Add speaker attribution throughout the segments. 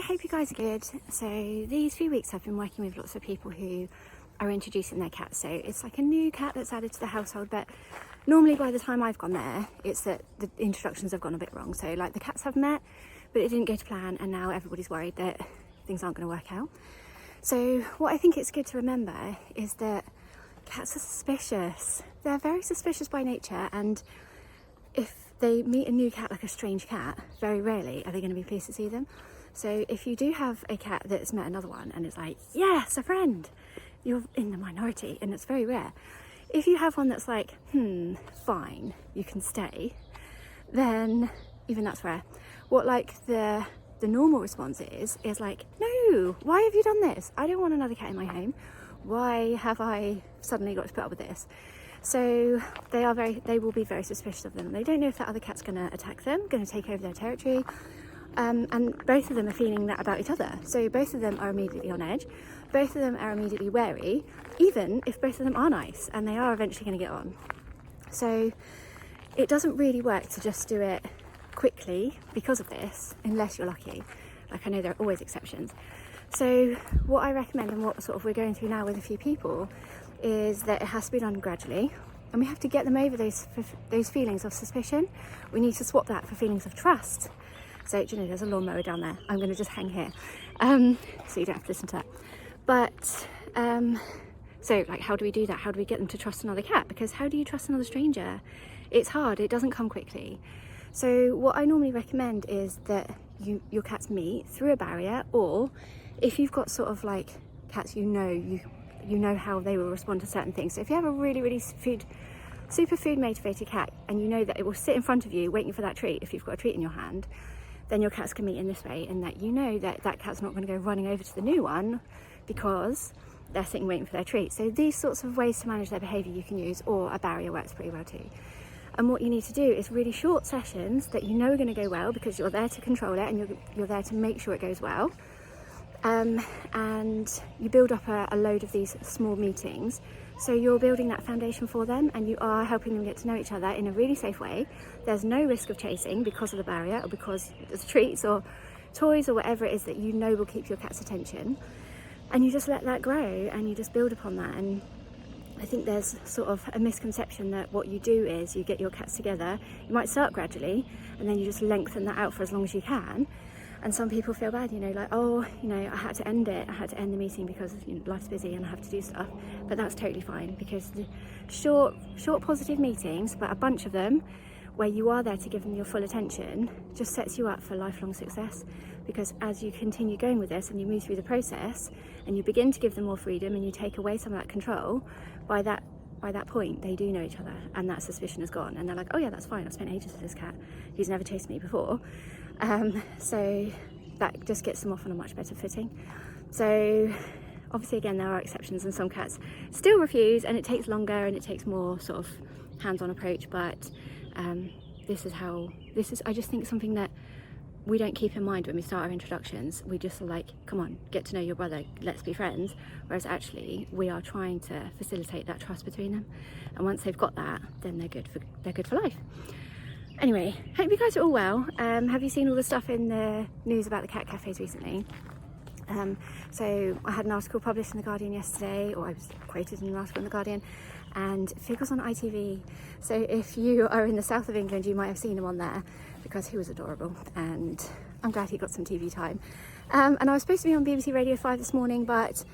Speaker 1: Hi, hope you guys are good. So these few weeks I've been working with lots of people who are introducing their cats. So it's like a new cat that's added to the household, but normally by the time I've gone there, it's that the introductions have gone a bit wrong. So like the cats have met, but it didn't go to plan, and now everybody's worried that things aren't going to work out. So what I think it's good to remember is that cats are suspicious. They're very suspicious by nature, and if they meet a new cat, like a strange cat, very rarely are they going to be pleased to see them. So if you do have a cat that's met another one and it's like, yes, a friend, you're in the minority, and it's very rare. If you have one that's like, fine, you can stay, then even that's rare. What like the normal response is like, no, why have you done this? I don't want another cat in my home. Why have I suddenly got to put up with this? So they will be very suspicious of them. They don't know if that other cat's going to attack them, going to take over their territory. And both of them are feeling that about each other. So both of them are immediately on edge. Both of them are immediately wary, even if both of them are nice, and they are eventually going to get on. So it doesn't really work to just do it quickly because of this, unless you're lucky. Like, I know there are always exceptions. So what I recommend, and what sort of we're going through now with a few people, is that it has to be done gradually, and we have to get them over those feelings of suspicion. We need to swap that for feelings of trust. So, do you know, there's a lawnmower down there. I'm going to just hang here, so you don't have to listen to that. But, so, like, how do we do that? How do we get them to trust another cat? Because how do you trust another stranger? It's hard. It doesn't come quickly. So what I normally recommend is that your cats meet through a barrier, or if you've got sort of like cats you know how they will respond to certain things. So if you have a really super food motivated cat, and you know that it will sit in front of you waiting for that treat, if you've got a treat in your hand, then your cats can meet in this way, and that you know that that cat's not going to go running over to the new one because they're sitting waiting for their treat. So these sorts of ways to manage their behaviour you can use, or a barrier works pretty well too. And what you need to do is really short sessions that you know are going to go well, because you're there to control it, and you're there to make sure it goes well. And you build up a load of these small meetings, so you're building that foundation for them, and you are helping them get to know each other in a really safe way. There's no risk of chasing because of the barrier, or because there's treats or toys or whatever it is that you know will keep your cat's attention, and you just let that grow, and you just build upon that. And I think there's sort of a misconception that what you do is you get your cats together. You might start gradually, and then you just lengthen that out for as long as you can. And some people feel bad, like, oh, I had to end it. I had to end the meeting because life's busy and I have to do stuff. But that's totally fine, because the short positive meetings, but a bunch of them where you are there to give them your full attention, just sets you up for lifelong success. Because as you continue going with this and you move through the process and you begin to give them more freedom and you take away some of that control, by that point they do know each other, and that suspicion is gone, and they're like, oh yeah, that's fine, I've spent ages with this cat who's never chased me before. So that just gets them off on a much better footing. So obviously, again, there are exceptions, and some cats still refuse, and it takes longer and it takes more sort of hands-on approach. But this is I just think something that we don't keep in mind when we start our introductions. We just are like, come on, get to know your brother, let's be friends. Whereas actually we are trying to facilitate that trust between them, and once they've got that, then they're good for life. Anyway, hope you guys are all well. Have you seen all the stuff in the news about the cat cafes recently? So I had an article published in The Guardian yesterday, or I was quoted in an article in The Guardian, and Fig was on ITV. So if you are in the south of England, you might have seen him on there, because he was adorable, and I'm glad he got some TV time. And I was supposed to be on BBC Radio 5 this morning, but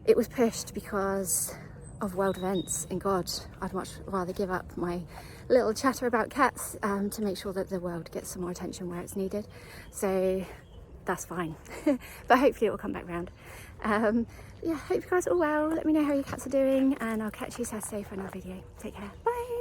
Speaker 1: it was pushed because of world events. And God, I'd much rather give up my little chatter about cats to make sure that the world gets some more attention where it's needed. So that's fine. But hopefully it will come back round. Yeah, hope you guys are all well. Let me know how your cats are doing, and I'll catch you Saturday for another video. Take care. Bye.